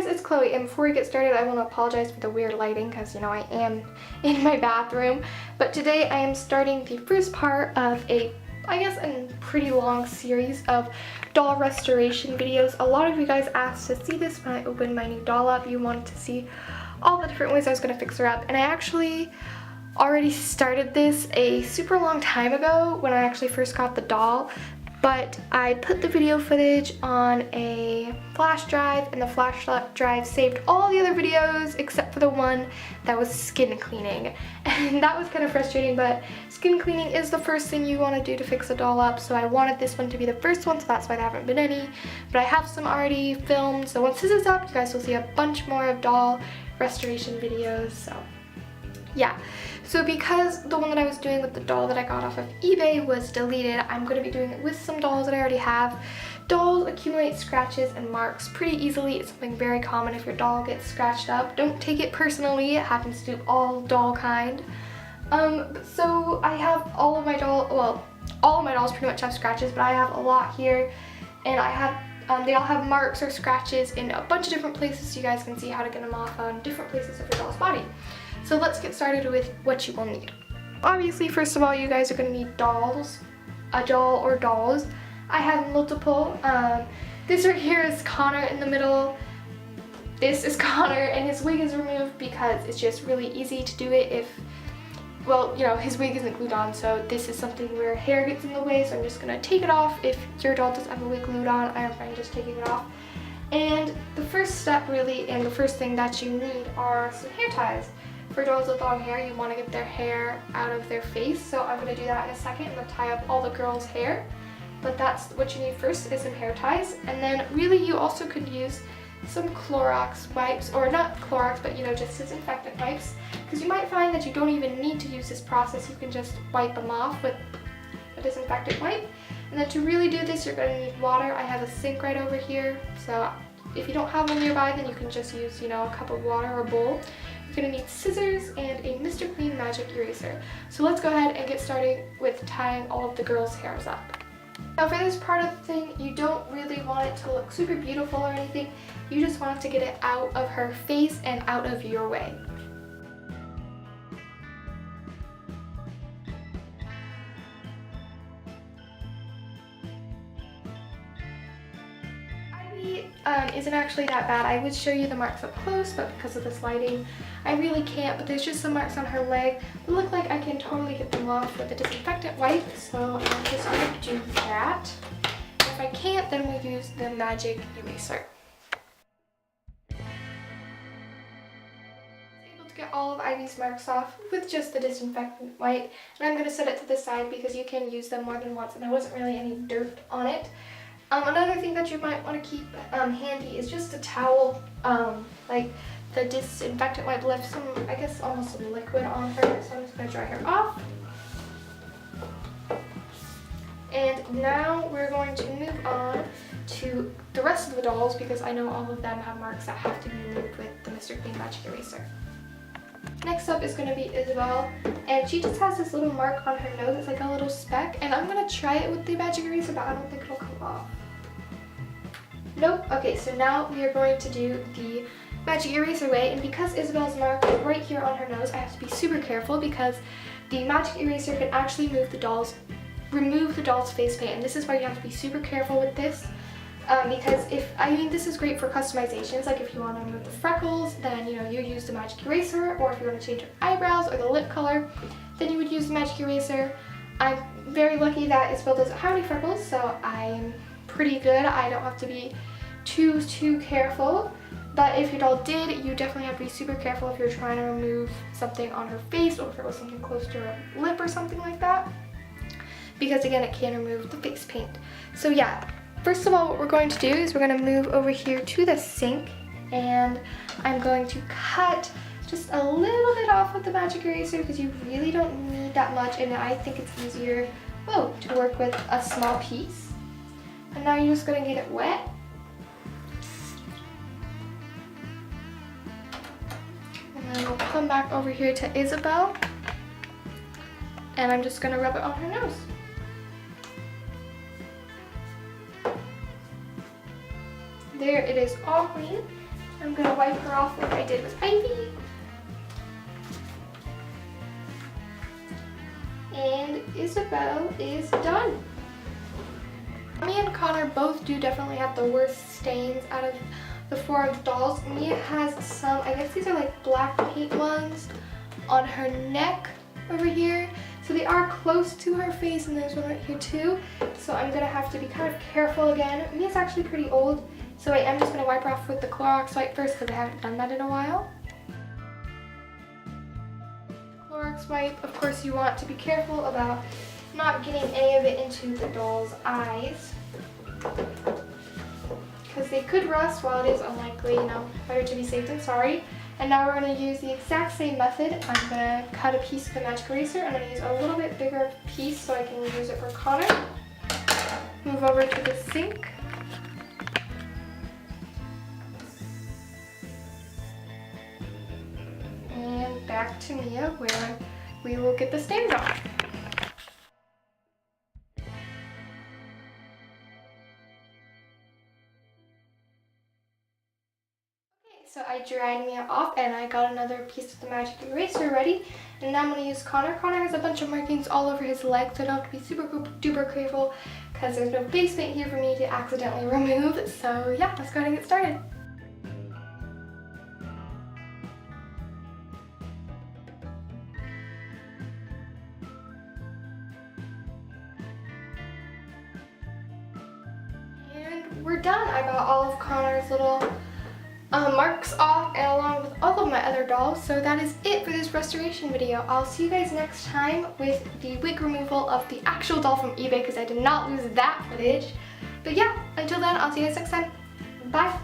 guys, it's Chloe, and before we get started, I want to apologize for the weird lighting because, you know, I am in my bathroom. But today I am starting the first part of a pretty long series of doll restoration videos. A lot of you guys asked to see this when I opened my new doll up. You wanted to see all the different ways I was going to fix her up, and I actually already started this a super long time ago when I actually first got the doll. But I put the video footage on a flash drive, and the flash drive saved all the other videos except for the one that was skin cleaning. And that was kind of frustrating, but skin cleaning is the first thing you want to do to fix a doll up, so I wanted this one to be the first one, so that's why there haven't been any. But I have some already filmed, so once this is up, you guys will see a bunch more of doll restoration videos, so yeah. So because the one that I was doing with the doll that I got off of eBay was deleted, I'm going to be doing it with some dolls that I already have. Dolls accumulate scratches and marks pretty easily. It's something very common if your doll gets scratched up. Don't take it personally, it happens to all doll kind. So I have all of my dolls pretty much have scratches, but I have a lot here, and I have they all have marks or scratches in a bunch of different places, so you guys can see how to get them off on different places of your doll's body. So let's get started with what you will need. Obviously, first of all, you guys are going to need dolls, a doll or dolls. I have multiple. This right here is Connor in the middle. This is Connor, and his wig is removed because it's just really easy to do it if, well, you know, his wig isn't glued on, so this is something where hair gets in the way, so I'm just going to take it off. If your doll doesn't have a wig glued on, I am fine just taking it off. And the first step really, and the first thing that you need are some hair ties. For dolls with long hair, you want to get their hair out of their face, so I'm going to do that in a second. I'm going to tie up all the girls' hair, but that's what you need first is some hair ties. And then really you also could use some Clorox wipes, or not Clorox, but you know, just disinfectant wipes, because you might find that you don't even need to use this process. You can just wipe them off with a disinfectant wipe. And then to really do this, you're going to need water. I have a sink right over here, so if you don't have one nearby, then you can just use, you know, a cup of water or a bowl. You're going to need scissors and a Mr. Clean Magic Eraser. So let's go ahead and get started with tying all of the girls' hairs up. Now for this part of the thing, you don't really want it to look super beautiful or anything. You just want to get it out of her face and out of your way. Isn't actually that bad. I would show you the marks up close, but because of this lighting, I really can't. But there's just some marks on her leg. It look like I can totally get them off with a disinfectant wipe, so I'm just going to do that. If I can't, then we'll use the magic eraser. Able to get all of Ivy's marks off with just the disinfectant wipe, and I'm going to set it to the side because you can use them more than once, and there wasn't really any dirt on it. Another thing that you might want to keep handy is just a towel. Like the disinfectant wipe left some, I guess, almost some liquid on her, so I'm just going to dry her off. And now we're going to move on to the rest of the dolls, because I know all of them have marks that have to be removed with the Mr. Clean Magic Eraser. Next up is going to be Isabel, and she just has this little mark on her nose. It's like a little speck, and I'm going to try it with the magic eraser, but I don't think it'll come off. Nope. Okay, so now we are going to do the magic eraser way, and because Isabel's mark is right here on her nose, I have to be super careful because the magic eraser can actually remove the doll's face paint, and this is why you have to be super careful with this. Because this is great for customizations, like if you want to remove the freckles, then you know, you use the magic eraser, or if you want to change your eyebrows or the lip color, then you would use the magic eraser. I'm very lucky that Isabel doesn't have any freckles, so I'm pretty good. I don't have to be too careful. But if your doll did, you definitely have to be super careful if you're trying to remove something on her face, or if it was something close to her lip or something like that, because again, it can remove the face paint. So yeah. First of all, what we're going to do is we're going to move over here to the sink, and I'm going to cut just a little bit off with the magic eraser because you really don't need that much, and I think it's easier to work with a small piece. And now you're just going to get it wet. And then we'll come back over here to Isabel, and I'm just going to rub it on her nose. There, it is all clean. I'm gonna wipe her off like I did with Ivy. And Isabel is done. Mia and Connor both do definitely have the worst stains out of the 4 of the dolls. Mia has some, I guess these are like black paint ones on her neck over here. So they are close to her face, and there's one right here too. So I'm gonna have to be kind of careful again. Mia's actually pretty old, so I am just gonna wipe her off with the Clorox wipe first because I haven't done that in a while. Clorox wipe, of course you want to be careful about not getting any of it into the doll's eyes, because they could rust. While it is unlikely, you know, better to be safe than sorry. And now we're going to use the exact same method. I'm going to cut a piece of the magic eraser. I'm going to use a little bit bigger piece so I can use it for Connor. Move over to the sink. And back to Mia, where we will get the stains off. So I dried Mia off and I got another piece of the magic eraser ready. And now I'm going to use Connor. Connor has a bunch of markings all over his leg, so I don't have to be super duper careful because there's no basement here for me to accidentally remove. So yeah, let's go ahead and get started. And we're done. I got all of Connor's little marks off, and along with all of my other dolls. So that is it for this restoration video. I'll see you guys next time with the wig removal of the actual doll from eBay, because I did not lose that footage. But yeah, until then, I'll see you guys next time. Bye!